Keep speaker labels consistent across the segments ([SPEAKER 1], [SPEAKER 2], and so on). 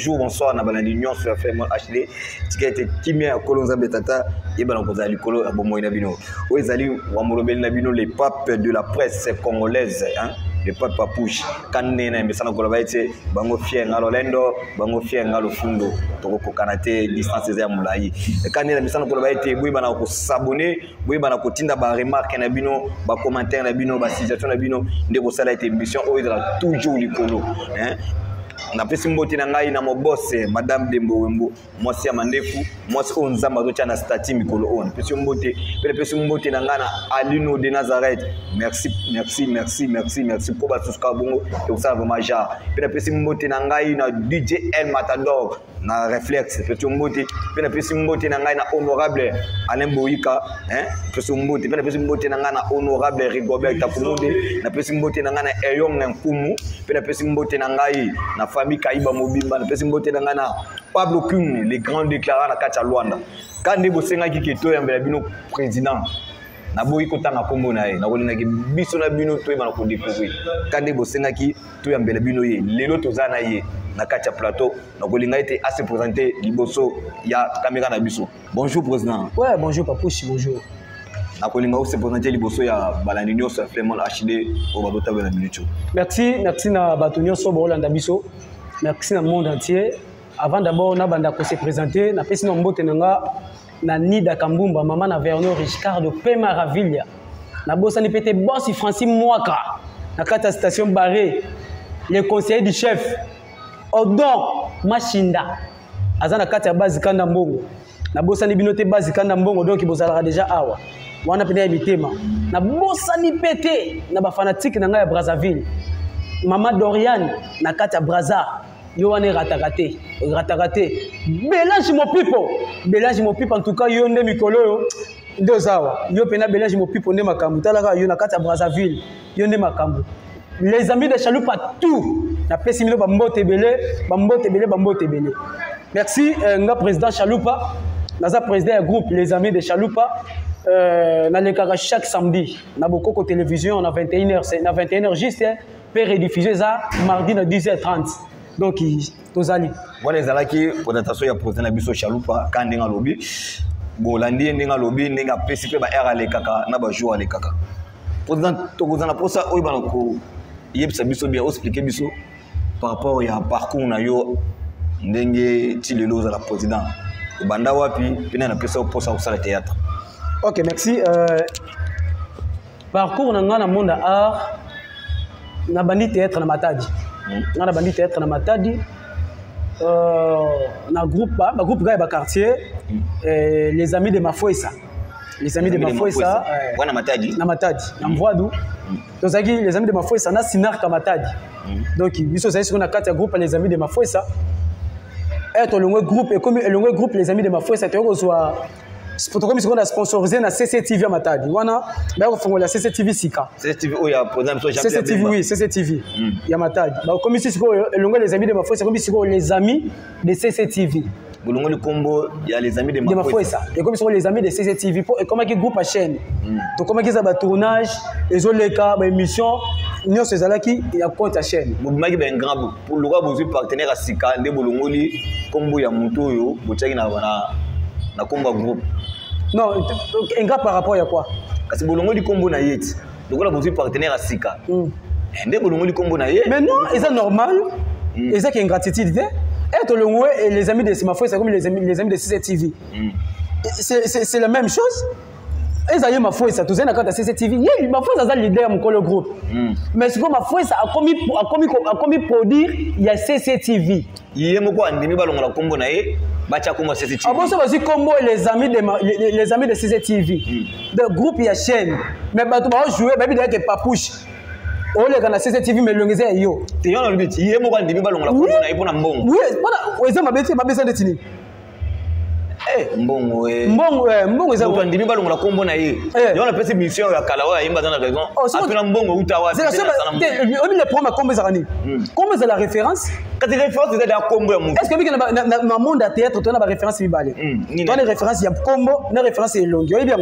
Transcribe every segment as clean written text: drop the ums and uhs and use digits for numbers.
[SPEAKER 1] bonjour, bonsoir, na balandi nyonso sur FM HD. Tika ete kimia kolonza betata et bana koza likolo abomo ina bino. O ezali wa molobeli na bino les papes de la presse congolaise, hein. Le pape Papouche, quand nena mbesana koloba ete bango fier ngalo lendo, bango fier ngalo fundo, toko kanate distance ya mulai. Quand nena mbesana koloba ete boyi bana ko s'abonner, boyi bana ko tinda ba remarque na bino, ba commentaire na bino, ba suggestion na bino, ndeko sala ete émission o ezala toujours likolo, hein. Na pesi mboti na ngai na mobose madame Dembo Wembo mwasi ya mandefu mwasi o nzamba zocha na stati mikolo on pesi mboti na ngai na Alino de Nazareth merci pour ba suska bongo et ça vraiment ja pesi mboti na ngai na DJ El Matador na réflexe pesi mboti na ngai na honorable Alain Boyika hein pesi mboti na ngai na honorable Rigobert Tapumude na pesi mboti na ngai na Eyong Nkumu pesi mboti na ngai na famille Kaiba Mobimba na pesi mbote na Pablo Kune les grands déclarants na kati ya Luanda kandi bosenga kiketo ya mbela bino président na boyi kotanga kombo na ye na kolinga ki biso na bino to yeba na ko découvrir kandi bosenga ki to ya mbela bino ye lelo tozana ye na kati ya plateau na kolinga ete a se présenter liboso ya caméra na biso. Bonjour président.
[SPEAKER 2] Ouais, bonjour Papouche, bonjour.
[SPEAKER 1] Na kolinga o se présenter liboso ya balandi nyonso FM HD o babota bela minucho.
[SPEAKER 2] Merci na bato nyonso bo Olanda biso. Merci dans le monde entier. Avant d'abord, na banda ko se présenter, na pesi na mbote nanga na Nida Kambumba, maman na Vernon Ricardo Pema Ravilia. Na bossa ni pété boss Francis Mwaka. Na kata station Barré, le conseiller du chef Odon Machinda. Azana kata ya base kanda mbongo. Na bossa ni binote base kanda mbongo donc bozala déjà awa. Wana pété bitema. Na bossa ni pété na ba fanatique nanga ya Brazzaville. Maman Dorian na kata Brazza. Yo wane ratakate. Mélange mon pipo en tout cas yo nde mikolo yo deux awa. Yo pena mélange mon pipo nde makambu. Talaka yo na kata Brazzaville. Yo nde makambu. Les amis de Chaloupa tout. Na pesi milo bambote belé. Merci nga président Chaloupa. Naza président du groupe les amis de Chaloupa. Na lekaka chaque samedi na Bokoko télévision on a 21h juste peut rediffuser ça mardi à 10h30. Donc, tozali.
[SPEAKER 1] Voilà les alaki présentation ya président biso Chaloupa quand ndinga lobi. Bolandi ndinga lobi ndinga participer ba R ale kaka na ba jour ale kaka. Président tokozana pour ça oyeba ko yebisa biso bien expliquer biso par rapport ya parcours na yo ndenge ti lelo za la président. Banda wapi pena na pesa pour ça au salle théâtre.
[SPEAKER 2] OK, merci. Parcours na ngana monde art na bandi théâtre na Matadi. Na bandi théâtre na Matadi. Na groupe gars ba quartier les amis de Mafoisa. Les amis de Mafoisa
[SPEAKER 1] wana Matadi.
[SPEAKER 2] Na Matadi, na Mvoadu. Tozaki les amis de Mafoisa na Sinar ka Matadi. Donc biso ça sur na carte groupe les amis de Mafoisa. Être le groupe et comme le groupe les amis de Mafoisa te reçoit comme si on a sponsorisé na CCTV à Matadi. Wana ba ko fongola CCTV sika.
[SPEAKER 1] CCTV o ya par exemple
[SPEAKER 2] CCTV oui, CCTV. Ya Matadi. Ba comme si les amis de Mafoisa comme si les amis de CCTV.
[SPEAKER 1] Bolongo le combo il y a les amis de Mafoisa.
[SPEAKER 2] Et comme si les amis de CCTV pour comment qui groupe à chaîne. Donc comment qu'ils a ba tournage, les oleka ba émission, nous ces alaki il y a compte à chaîne.
[SPEAKER 1] Mobima ki ben grand pour le roi besoin partenaire à sika nde bolongo li combo ya muto yo bochaki na combo groupe.
[SPEAKER 2] Non, un gars par rapport à quoi?
[SPEAKER 1] Parce que bolongo li combo na yeti. Donc on a besoin partenaire à sika. Nde bolongo li combo na yeti.
[SPEAKER 2] Mais non, c'est normal. Et ça qui est ingratitude. Être le Ngoué et les amis de Simafoué, c'est comme les amis de CCTV. C'est la même chose. Ils ont Mafoué, ça tous les ans à CCTV. Mafoué, ça leader mon le groupe. Mais ce que Mafoué, ça a commis produire, il y a CCTV.
[SPEAKER 1] Il y a quoi en demi ballon la combo naé, bacha comme CCTV.
[SPEAKER 2] Ah bon, ça va aussi combo les amis de CCTV. Le groupe il y a chaîne. Mais bah tu vas jouer, même il y a Papouche. On les gars CCTV mais le ngeze yo.
[SPEAKER 1] Te yo na le biti, yemo kwa ndimi balongo la kombo na ipo na mbongo.
[SPEAKER 2] Oui, voilà, oza mabesa de tini.
[SPEAKER 1] Mbongo
[SPEAKER 2] mbongo eza
[SPEAKER 1] kwa ndimi balongo la kombo na ye. Yo na pesi mission ya kalawa yimba dans la raison. Apena mbongo utawa.
[SPEAKER 2] C'est on le prend ma kombo zarani. Kombo c'est la référence.
[SPEAKER 1] Quand tu référence c'est la kombo ya monde.
[SPEAKER 2] Est-ce que na monde à théâtre tu as la référence bibale? Tu as les références ya kombo, na référence longue. Oui bien.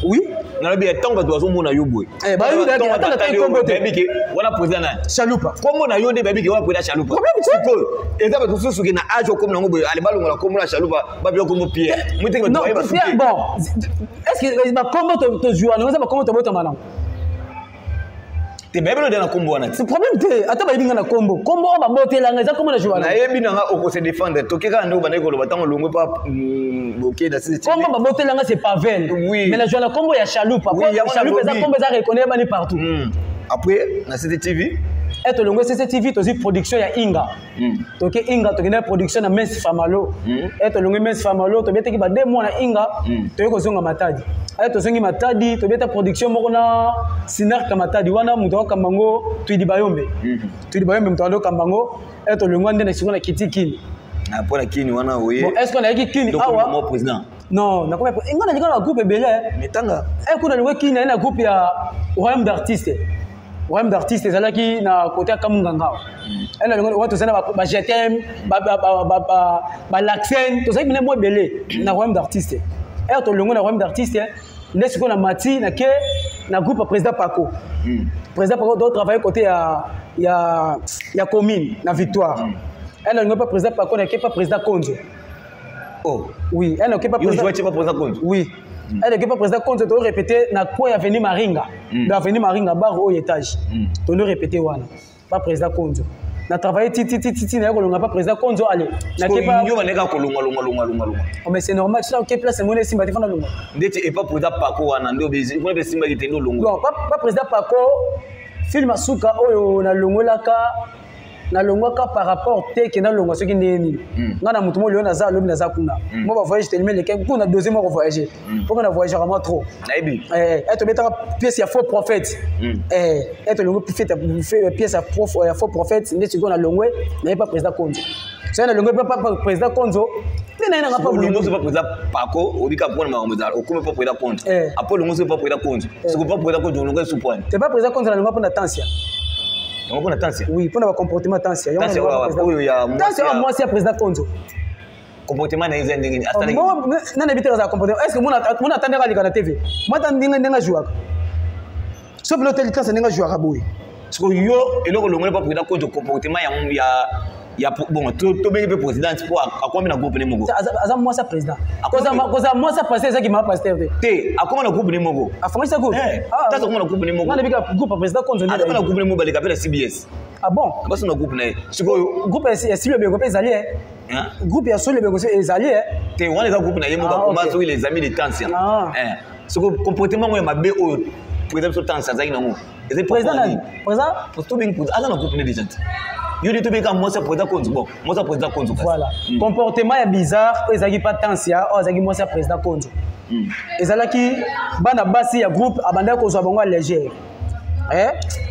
[SPEAKER 2] Oui.
[SPEAKER 1] na lobi tant que doit mona yobo
[SPEAKER 2] eh ba yuda ki atala tay kombo te
[SPEAKER 1] baby ke wana président na
[SPEAKER 2] chalupa
[SPEAKER 1] kombo na yonde baby ke wa président chalupa siko eza ba tususu ke na ajo comme na ngobo ale balongo la kombo la chalupa ba bio kombo Pierre muti ba
[SPEAKER 2] non bon est-ce que ba kombo to jouer non ça ba kombo to bota manang te
[SPEAKER 1] baby no de na kombo wana
[SPEAKER 2] c'est problème te ata ba yinga na kombo ba botela nga za kombo na jouer
[SPEAKER 1] na yebi na nga oko se défendre tokeka ndo ba ndeko lo batango longo pa bloqué dans cette
[SPEAKER 2] combo ba botela nga c'est Pavel
[SPEAKER 1] oui.
[SPEAKER 2] Mais la jouer la combo ya chaloupa chaloupa za combo za reconnaître bani partout
[SPEAKER 1] après na CCTV
[SPEAKER 2] et to longo CCTV to production ya Inga toke Inga to kena production na Mens Famalo et to longo Mens Famalo to beta ki ba 2 mois na Inga to yeko zonga Matadi et to zongi Matadi to beta production moko na Sinar Kamatadi wana muto kamango Tuidi Bayombe muto kamango et to longo ndena singona Kitikini
[SPEAKER 1] na pour la kini wana oye
[SPEAKER 2] bon est-ce qu'on a qui kini awa
[SPEAKER 1] mon président
[SPEAKER 2] non na comme ngana ndika na groupe belé
[SPEAKER 1] metanga
[SPEAKER 2] kuna le kini na groupe ya royaume d'artistes ezalaki na côté ya Kamunganga elle a watu sana ba jetem ba l'accent to zaki mo belé na royaume d'artistes et to longo na royaume d'artistes n'est ce qu'on a mati na ke na groupe président Paco président Paco doit travailler côté ya commune na Victoire. Elle n'est pas président Paco, elle n'est pas président Konzo.
[SPEAKER 1] Oh.
[SPEAKER 2] Oui, elle n'est pas président.
[SPEAKER 1] Tu pas président Konzo.
[SPEAKER 2] Oui. Elle n'est pas président Konzo, tu dois répéter na quoi avenue Maringa. Dans avenue Maringa bar au étage. Tu dois répéter wana. Pas président Konzo. Na travailler titi na ko pas président Konzo allez.
[SPEAKER 1] Na ke pas yo baneka ko longa.
[SPEAKER 2] Oh mais c'est normal, ça OK place mon simba te fana longa.
[SPEAKER 1] Ndeti et pas président Paco wana ndo bezi. Ko be simba ki tendo longa.
[SPEAKER 2] Non, pas président Paco. Film asuka oyo na longolaka na longwaka par rapport te ke na longwa soki ndeni ngana mutu mo liona za lobi na za kuna mo ba voyage tellement les kuna deuxième fois voyager pour na voyager vraiment trop
[SPEAKER 1] naibi
[SPEAKER 2] to beta pièce ya faux prophète to longo pièce ya faux prophète ndeti ko na longwe na pas président Konzo so na longwe pas président Konzo tena ina ngapa
[SPEAKER 1] longo c'est pas président Paco odika pour na ngomeza okome pas président Konzo après longo c'est pas président Konzo c'est pas président Konzo longo sous point
[SPEAKER 2] c'est pas président Konzo na longo pour na tension.
[SPEAKER 1] On a tension.
[SPEAKER 2] Oui, pour le comportement tension.
[SPEAKER 1] Tension,
[SPEAKER 2] moi c'est président Konzo.
[SPEAKER 1] Comportement na izende
[SPEAKER 2] astana. Moi na bité za comportement. Est-ce que mon attendait à la TV? Moi tandinga ndenga jouer. Sauf l'hôtel tension ndenga jouer aboui.
[SPEAKER 1] Parce que yo eloko longo pas président Konzo comportement ya bon to be président pour akomi na groupe ne mogo.
[SPEAKER 2] Aza moi ça président. Koza moi ça passer ça qui m'a pasteur.
[SPEAKER 1] Te akomi na groupe ne mogo.
[SPEAKER 2] Afama ça groupe.
[SPEAKER 1] Ah, ça akomi na groupe ne mogo.
[SPEAKER 2] Na bika groupe président Konzo.
[SPEAKER 1] Akomi na groupe ne mogo baleka pela CBS.
[SPEAKER 2] Ah bon?
[SPEAKER 1] Parce que na groupe ne. Siko
[SPEAKER 2] groupe est si le bego ezali groupe ya so le bego ezali
[SPEAKER 1] te wana za groupe na yemo ba commencer les amis de tension. Siko comportement mo ya mabe o président so tension za ina mo.
[SPEAKER 2] Président
[SPEAKER 1] pour tout bien pour ala na groupe ne déjà. Yo dit tout comme moi ça président Konzo bon moi ça président Konzo
[SPEAKER 2] voilà comportement est bizarre ezaki pas tension ezaki moi ça président Konzo ezalaki bana basi ya groupe abanda ko zo bango légère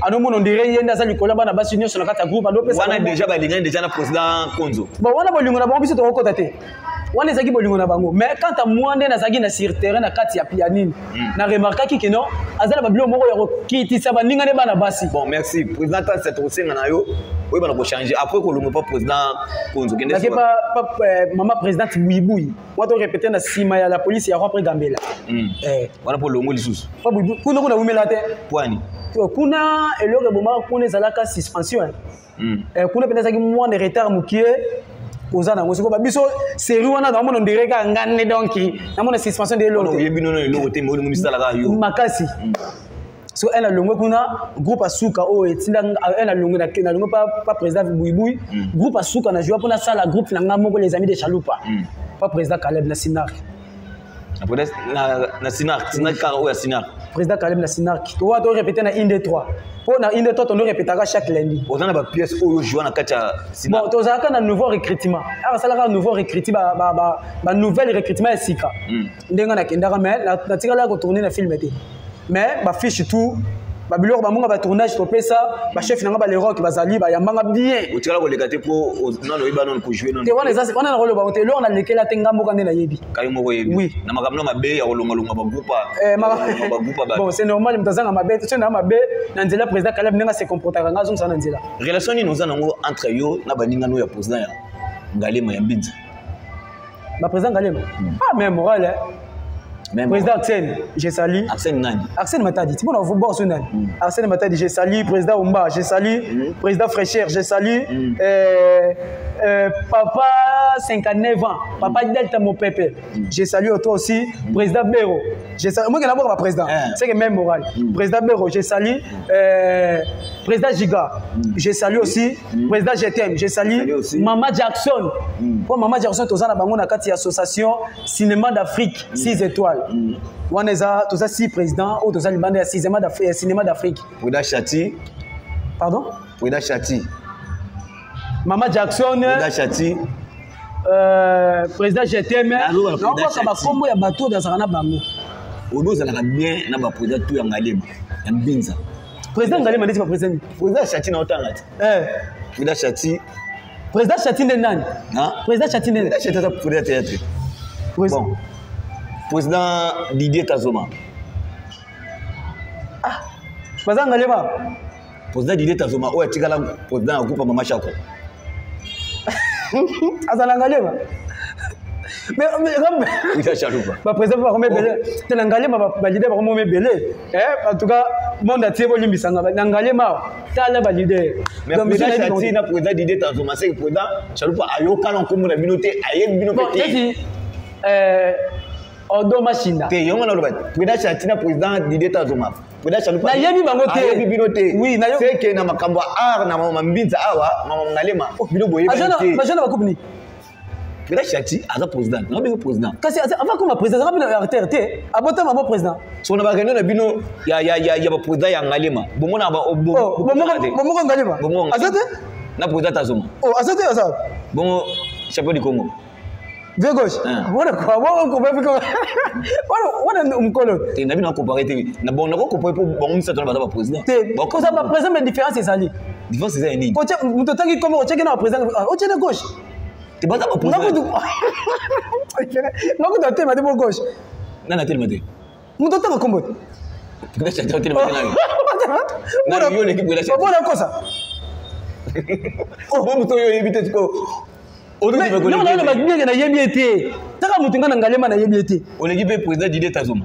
[SPEAKER 2] ano mono ndire yenda za likola bana basi nyonso na kata groupe ado pesa
[SPEAKER 1] wana déjà ba lingana déjà na président Konzo
[SPEAKER 2] bon wana bolingo na bango biso to kokota te wana ezaki bolingo na bango mais quand à moi nde nazaki na sur terrain na kati ya pianine na remarquaki que non azala ba bilo moko ya kitisa baninga ne bana basi
[SPEAKER 1] bon merci président cette osenga na yo oui bana ko changer après ko longo pas président Konzo kende
[SPEAKER 2] c'est pas maman présidente Bouiboui moi to répéter na sima ya la police ya après Gambela
[SPEAKER 1] wana po longo lisusu
[SPEAKER 2] pas Bouiboui kuna kuna umela te
[SPEAKER 1] kwani
[SPEAKER 2] kuna eloko boma kuna zalaka suspension kuna pena zaki moins de retard mukie ozana ngosiko ba biso série wana na mono ndireka ngane donc na mono suspension de l'autre
[SPEAKER 1] yebi nono eloko te mo misala ka yo
[SPEAKER 2] makasi so elle a longo kuna groupe asuka o etinda elle a longo na longo pas président Bouiboui groupe asuka na joie pour na sala groupe na ngamoko les amis de Chaloupa pas président Caleb na Sinar
[SPEAKER 1] après na Sinar ka o ya Sinar
[SPEAKER 2] président Caleb na Sinar to wa to répéter na inde 3 pour na inde 3 on répétera chaque lundi
[SPEAKER 1] on a ba pièce o jouer na kacha Sinar
[SPEAKER 2] bon to zaka na nouveau recrutement alors ça la nouveau recrutement ba nouvelle recrutement ya sika ndenga na kendaka mais na tika ko tourner na film été mais ba fiche tout ba biloko ba munga ba tournage to pesa ba chef nanga ba le rock bazali ba yambanga bien
[SPEAKER 1] o tika ko lekate po non no iba non ko jouer non
[SPEAKER 2] te wana ezasi wana na rolo ba te lo na lekela te ngambo kande na yebi
[SPEAKER 1] kayo moko yebi
[SPEAKER 2] oui
[SPEAKER 1] na makamno mabe ya kolonga longa ba groupe
[SPEAKER 2] bon c'est normal mtazanga mabe to na mabe na nzela président Caleb nenga se comportaka ngazo msana nzela
[SPEAKER 1] relation ni noza nango entre yo na baninga no ya président ya Ngalema ya Mbinza
[SPEAKER 2] ba président Ngalema ah mais moral Président Arsène, j'ai salué.
[SPEAKER 1] Arsène Nani.
[SPEAKER 2] Arsène Matadi. Tu vois, on va voir Arsène Matadi, j'ai salué. Président Omba, j'ai salué. Président Fréchère, j'ai salué. Papa 59 ans. Papa Delta Mopepe. J'ai salué toi aussi. Président Béro. J'ai salué. Moi, je suis le président. C'est le même moral. Président Béro, j'ai salué. Président Giga, j'ai salué aussi. Président GTM, j'ai salué. Maman Jackson. Pour Maman Jackson, tu as une association Cinéma d'Afrique, 6 étoiles. On a tous 6 présidents, ou tous les cinéma d'Afrique.
[SPEAKER 1] Président Chati.
[SPEAKER 2] Pardon?
[SPEAKER 1] Président Chati.
[SPEAKER 2] Maman Jackson.
[SPEAKER 1] Président Chati.
[SPEAKER 2] Président GTM.
[SPEAKER 1] On a bien na président tout Ngalema. Mbinza.
[SPEAKER 2] Président Ngalema dit pas président.
[SPEAKER 1] Président Chati na otanga. Président Chati.
[SPEAKER 2] Président Chati Nani. Président Chati Nani.
[SPEAKER 1] Président Chati pour théâtre. Bon. Président Didier Tazoma.
[SPEAKER 2] Ah. Président Ngalema.
[SPEAKER 1] Président Didier Tazoma. Ouais, tu as président groupe Mama Chako.
[SPEAKER 2] Azala Ngalema. Mais président va remettre belé. Tu Ngalema va valider va remettre belé. En tout cas, monde a tiré volume bisanga. Ngalema, tu as validé.
[SPEAKER 1] Mais président Chati na président Didier Tazoma, c'est président Chaloupa ayoka na komo na binoté ayeb binoté. Odo Machina. Te yonga na loba. Président Chati na président Didier Tazoma. Président Chaloupa. Na yebi bango te. Ayebi binoté. Oui, na yo. C'est que na makambo art na mama mbinza awa, mama Ngalema. Bino boye binoté. Majana ba coupe ni. Président Chati aza président. Na bino président. Kasi avant comme président, na bino RTRT, abota mama président. So na ba gano na bino ya ba président ya Ngalema. Bomo na ba bomo Ngalema. Bomo. Azate? Na président Tazoma. Oh, azate azate. Bomo champion du Congo. Vieux gauche. Voilà quoi. Voilà umkolo. Tu n'as pas comparé. Na bon na comparé pour bon ça doit pas président. Parce que le président mais différence c'est ça. Différence c'est ça ni. Quand tu t'entends comment tu es na président, au tiers de gauche. Tu vas pas président. Non que tu es de gauche. Non na tellement de. Mu t'entends comment? Tu es tellement de. Na yo l'équipe de la chef. Voilà quoi ça. Oh, bon tu yo éviter quoi. Non, non, non, bien na yebi été. Taka mutunga na Ngalema na yebi été. On équipe président Didier Tazoma.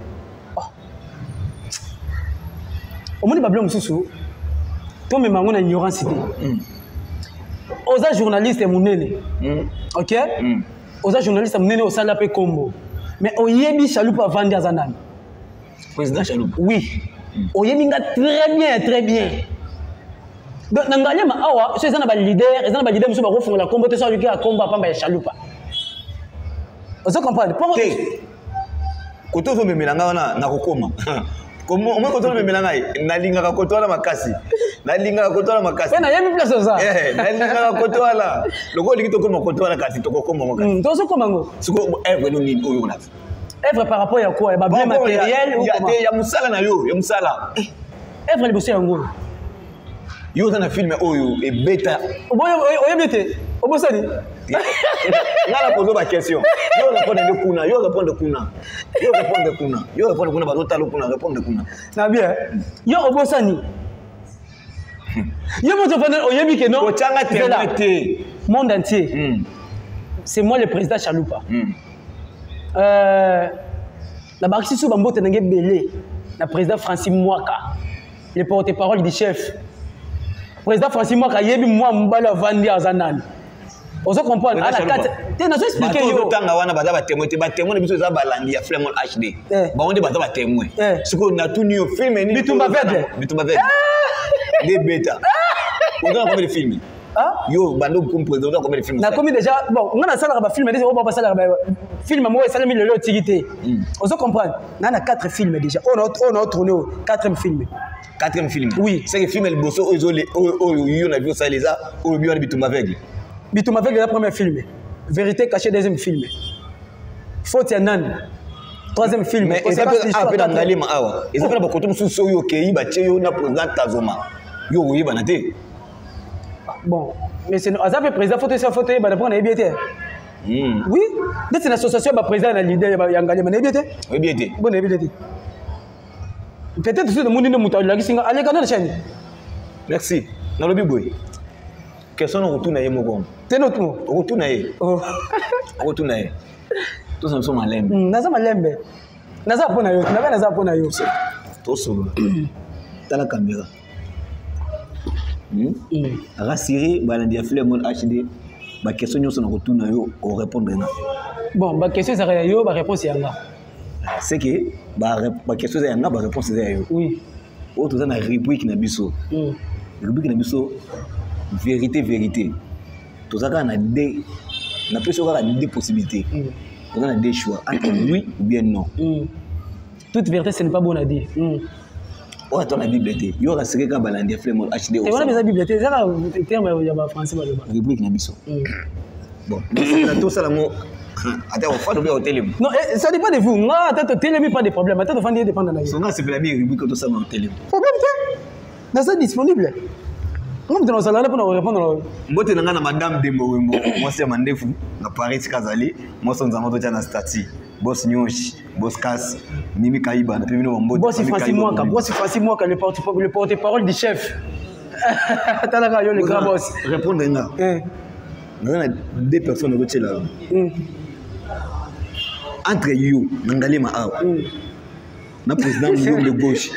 [SPEAKER 1] Omoni bablo mususu. To me mango na ignorance té. Oza journaliste munene. OK? Oza journaliste munene au sala pe kombo. Mais oyebi Chaloupa vandi azanani. Président Chaloupa. Oui. Oyebi nga très bien, très bien. Donc, Ngalema, awa, ceux qui sont les leaders, ils sont les leaders, ils sont la combo, ils sont les combat pas les Chaloupa. Vous comprenez? Quand on me mélange na kokoma. Comment on quand on me mélange na linga ka kotola makasi. Na linga ka kotola makasi. Na yemi place ça. Na linga ka kotola. Loko likito ko kotola kasi to kokoma makasi. To so komango. Siko evre no ni oyo na. Evre par rapport à quoi? Ba bien matériel ou comment? Ya musala na yo, ya musala. Evre le bossé yango. Yo dans le film oyo et bêta. Oyo bêté. Obosani. Ngala poser ma question. Yo répondre de kuna, yo répondre kuna. Yo répondre kuna. Yo répondre kuna bazo talo kuna répondre kuna. Na bien. Yo obosani. Yo mo répondre oyebi que non. Ochanga témoité. Monde entier. C'est moi le président Chaloupa. La Barxi sou bambote nangé belé. La président Francis Mwaka. Le porte-parole du chef. Président Francis Mwaka yebi moi mbala vandi azanani. On se comprend. À la carte, tu n'as pas expliqué. Yo. Tanga wana baza ba témoin, ba témoin biso za balandi ya Flemon HD. Ba on dit baza ba témoin. Ce qu'on a tout nu au film ni. Bitumba verde. Bitumba verde. Des bêta. On a combien de films? Yo bando comme président combien de films? Na combien déjà bon, on a ça là ba film déjà on va passer là film moi ça mis le lot tigité. On se comprend. On a 4 films déjà. On a tourné 4e film. 4e film. Oui, c'est le film El Bosso isolé on a vu ça les a au bio Bitumba verde. Bitumba avec le premier film. Vérité cachée, deuxième film. Faute Yanan. Troisième film. Mais et ça peut appeler dans Ngalema awa. Et ça peut beaucoup de sous yo kei ba tche yo na président Tazoma. Yo oui banate. Bon, mais c'est ça fait président photo ba prendre na biété. Oui, c'est une association ba président na leader ya Ngalema na biété. Oui biété. Bon na biété. Peut-être que tout le monde ne muta la kisinga allez quand la chaîne. Merci. Na lobi boy. Question on retourne à Yemogom. T'es notre mot. On retourne à Yé. On retourne à Yé. Tous ensemble à Lembe. Nous sommes à Lembe.
[SPEAKER 2] naza pona yo naza pona yo
[SPEAKER 1] to solo tala caméra aga siri balandi ya film HD ba question nyonso na kotuna yo o répondre na
[SPEAKER 2] bon ba question ça yo ba réponse yanga
[SPEAKER 1] c'est que ba question yanga ba réponse yo
[SPEAKER 2] oui
[SPEAKER 1] o to na rubrique na biso vérité to ça na deux na peso ka deux possibilités on a deux choix entre oui ou bien non
[SPEAKER 2] toute vérité ce n'est pas bon à dire
[SPEAKER 1] oh attends la bibliothèque yo ka seke ka balandi flemme HD
[SPEAKER 2] et voilà mes bibliothèques ça terme ya ba français ba
[SPEAKER 1] le rubrique na biso bon na to ça la mo attends on fa do bien au télé
[SPEAKER 2] non ça dépend de vous moi attends télé pas de problème attends on va dépendre de la
[SPEAKER 1] son gars c'est la bien rubrique to ça au télé
[SPEAKER 2] problème dans ça disponible on va ça là pour répondre
[SPEAKER 1] mbote na nga na madame Dembo Wembo moi c'est mandefu na Paris Kazali moi son nzamo to tya na stati boss Nyoshi boss Kas Mimi Kaiba na pemino mbote
[SPEAKER 2] boss facilement le porte-parole du chef tala yo le grand boss
[SPEAKER 1] répondre nga na deux personnes ko tshela entre you nangalema awa na président de gauche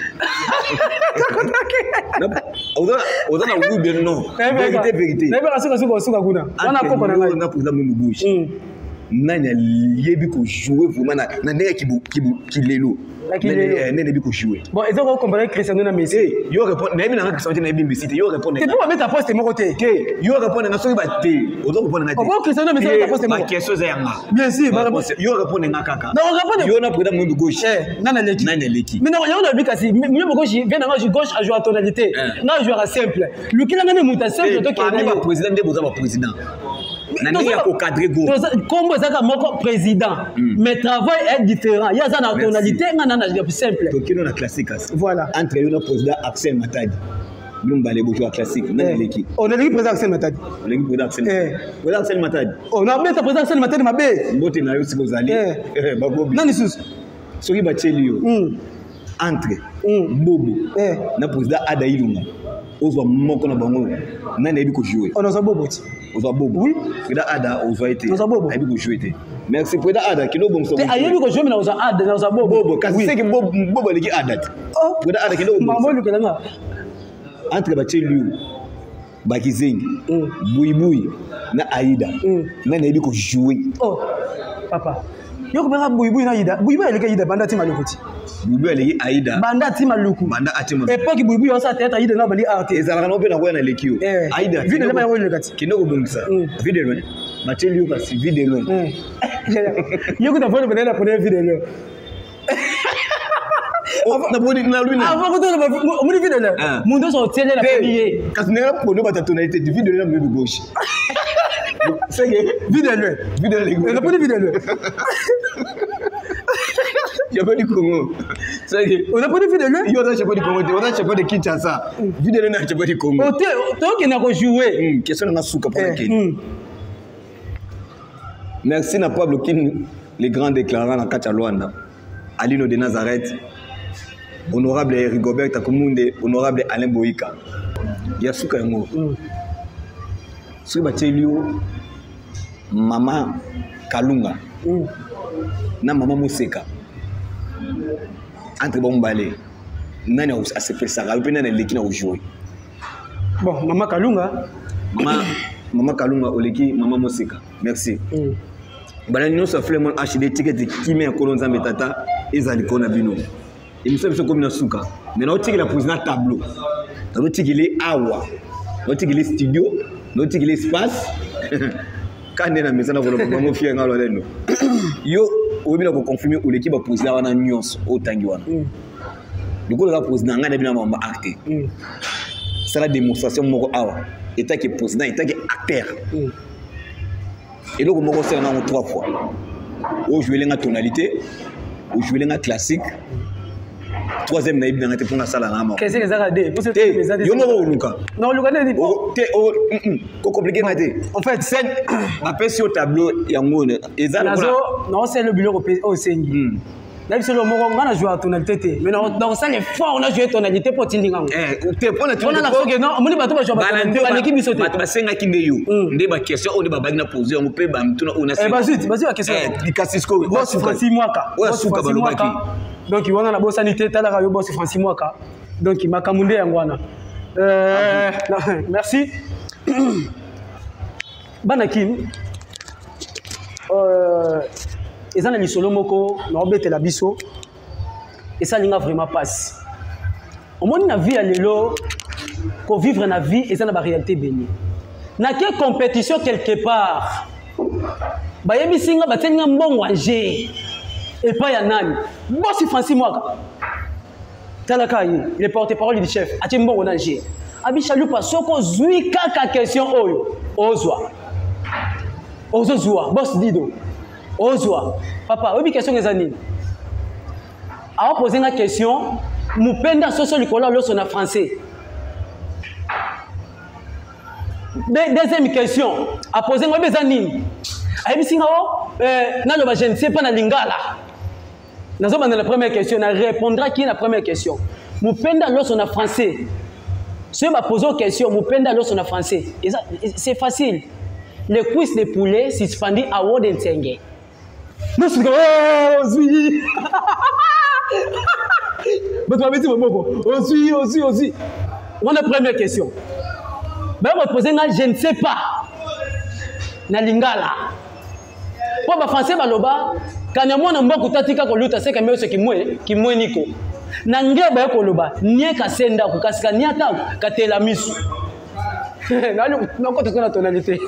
[SPEAKER 1] on a un bien non vérité
[SPEAKER 2] na ba suka kuna wana koko na ngai
[SPEAKER 1] na président de gauche nani yebi ko jouer vraiment na ndenge kilelo nene bi ko jouer
[SPEAKER 2] bon ils ont comparé Cristiano na Messi
[SPEAKER 1] yo répondre na yebi na Cristiano na yebi Messi yo répondre
[SPEAKER 2] c'est pour mettre à poste mon côté
[SPEAKER 1] yo répondre na soki ba te ozo répondre na te
[SPEAKER 2] bon Cristiano Messi mettre à poste mon
[SPEAKER 1] question za yanga
[SPEAKER 2] bien sûr
[SPEAKER 1] yo répondre na kaka
[SPEAKER 2] non répondre
[SPEAKER 1] yo na président de gauche
[SPEAKER 2] nana leki mais non yo na bi kasi mieux gauche vient na gauche à jouer à tonalité na jouer à simple le qui la même muta simple to
[SPEAKER 1] qui na président de boza ba président nani ya ko cadrer go
[SPEAKER 2] comme ça moko président mais travail est différent il y a ça na tonalité ngana na simple
[SPEAKER 1] to kino na classique
[SPEAKER 2] voilà
[SPEAKER 1] entre le président Axel Matadi Lumba les bourgeois classique na l'équipe
[SPEAKER 2] on est président Axel Matadi
[SPEAKER 1] on est président Axel Matadi
[SPEAKER 2] on a mettre président Axel Matadi mabe
[SPEAKER 1] mbote na yo siko zali bagobi
[SPEAKER 2] nani sus
[SPEAKER 1] soki bacheli yo entre Bobo na président Ada Ilunga ozwa moko na bango nani ebi ko jouer
[SPEAKER 2] on a Bobo
[SPEAKER 1] ozwa Bobo
[SPEAKER 2] oui
[SPEAKER 1] président Ada ozwa été
[SPEAKER 2] ebi
[SPEAKER 1] ko jouer été merci président Ada kilo bon so
[SPEAKER 2] ayebi ko jouer na ozwa Ada na ozwa
[SPEAKER 1] Bobo kasi c'est que Bobo leki Ada président Ada kilo bon
[SPEAKER 2] mambo lukelanga
[SPEAKER 1] entre bacheli bakizengi buibui na Aida nani ebi ko jouer
[SPEAKER 2] oh papa yoko banga buibui na Aida buibui eleka Aida banda ti malukuti
[SPEAKER 1] buibui eleki Aida
[SPEAKER 2] banda ti maluku
[SPEAKER 1] banda ati maluku
[SPEAKER 2] epoki buibui osa tete Aida na bali arte
[SPEAKER 1] ezalaka no pe na koya na lekio Aida
[SPEAKER 2] vide lema yoko lekati
[SPEAKER 1] kinoko bongisa vide loin macheli yo kasi vide loin
[SPEAKER 2] yoko na vole bana pour vide loin
[SPEAKER 1] na bodi na lui na
[SPEAKER 2] avant que on me vide loin mundo so tele la premier
[SPEAKER 1] kasi na pour ba ta tonalité du vide loin de gauche c'est que vide loin
[SPEAKER 2] na pour vide loin
[SPEAKER 1] il y a pas du Congo c'est que
[SPEAKER 2] on a pas de vide loin
[SPEAKER 1] yo na chapa du Congo on a chapa de Kinshasa vide loin na chapa du Congo
[SPEAKER 2] to que na ko jouer
[SPEAKER 1] question na suka pour laquelle merci na Pablo Kin les grands déclarants na Kacha Luanda Alino de Nazareth honorable Rigobert Takumunde honorable Alain Boika ya suka yango suka batelio mama Kalunga na mama Museka entre bombale nani a se fait ça pe nani leki na jouer
[SPEAKER 2] bon mama Kalunga
[SPEAKER 1] oleki mama Museka merci bana nyonso sa flemme HD ticket qui met ko nzambe tata ezali kona bino émission biso comme na suka mais na otiki la président tableau na otiki les awa na otiki les studio na otiki les espace kande na mesa na volo mo fie ngalo leno yo obina ko confirmer oleki ba président wana nyonso otangi wana diko la président ngana bina mamba acte c'est la démonstration moko awa état que président état que acteur et donc moko c'est na 3 fois au jouer la tonalité au jouer la classique troisième na ibina ngate ponga sala ngama
[SPEAKER 2] qu'est-ce que ça a dit pour ce que
[SPEAKER 1] yo no luka
[SPEAKER 2] non luka ne
[SPEAKER 1] ko compliqué ngate
[SPEAKER 2] en fait
[SPEAKER 1] c'est ma pèse au tableau yango ezala
[SPEAKER 2] non c'est le bureau au sengi Là, c'est le moment où on a joué à tonalité. Mais dans ça, l'effort, on a joué tonalité pour Tindingang.
[SPEAKER 1] Pour la
[SPEAKER 2] on a la fois non, on est pas tout jouer à l'équipe sauté.
[SPEAKER 1] Bah senga kimbeyo. Ndeba question on débat bagna poser on peut bam tuna on a.
[SPEAKER 2] Vas-y la question.
[SPEAKER 1] Dikasisco.
[SPEAKER 2] Boss Francis Mwaka.
[SPEAKER 1] Boss Francis Mwaka.
[SPEAKER 2] Donc il y a la boss sanité tala rayo boss Francis Mwaka. Donc il m'a kamundé ngwana. Merci. Banakim. Ils ont les solo moko, n'obété la biso, et ça linga vraiment passe. Au monde na vie à l'élo, qu'on vivre na vie, et ça na ba réalité bénie. Na quelle compétition quelque part, ba yebi singa ba tenga mbongo anje, et pas ya nani. Boss Francis Mwaka, talaka yi, le porte-parole du chef, a mbongo anje. Abi chalupa soko zui kaka question oyo, ozwa. Ozozwa, boss Dido. Ozwa. Papa, oui, question des années. A posé une question, Moupenda Soso Nicolas lorsqu'on a français. Deuxième question, a posé une des années. A dit je ne sais pas na lingala. Dans la première question, on répondra qui est la première question. Moupenda lorsqu'on a français. Si on a posé une question, Moupenda lorsqu'on a français. C'est facile. Le quiz de poulet suspendit à Wodentenge. Nous sommes aussi. Aussi. On a la première question. Ben, on va poser je ne sais pas. Na lingala. Pour les Français, baloba, quand on a un bon kutatika ko luta, c'est que moi ce qui moi niko. Nange ba ko loba, nie ka senda ko kasika niata ka tela misu. Nalo nako tuna tonalité.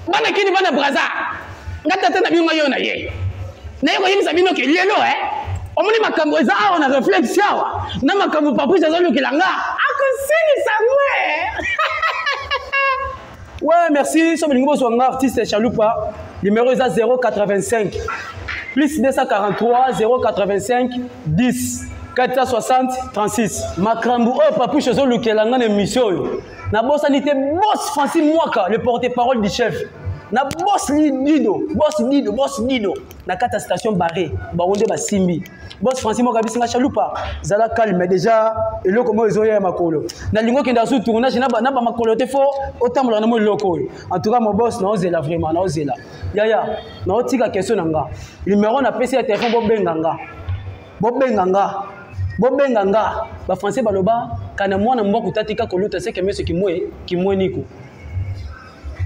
[SPEAKER 2] Bana kini bana braza ngata tena bingo yona ye na yeko yimisa bino ke lelo omuni makambo eza awa na réflexion awa na makambo papu za zolo kilanga akosini samwe. Ouais, merci. Somme lingo so nga artiste Chalupa, numéro est 085 plus 243 085 10 460 36. Makambo oh papu za zolo kilanga na émission. Na boss nité boss Francis Mwaka, le porte-parole du chef. Na boss Dido. Na kata station barré, ba onde ba simbi. Boss Francis Mwaka bisinga Chalupa, zala calme déjà eloko mo ezoya makolo. Na lingo kenda sous tournage na ba makolo te fo otambola na mo eloko. En tout cas mon boss na ozela vraiment na ozela. Yaya, na otika question nanga. Numéro na PC téléphone bobenganga ba français baloba kana mwana mboku tatika koluta seke meso kimwe niko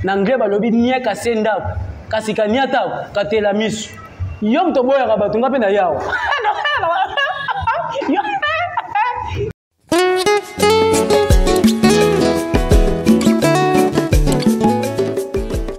[SPEAKER 2] na anglais balobi nieka senda kasika niata katela misu yo mto boya ka batunga pe na yawo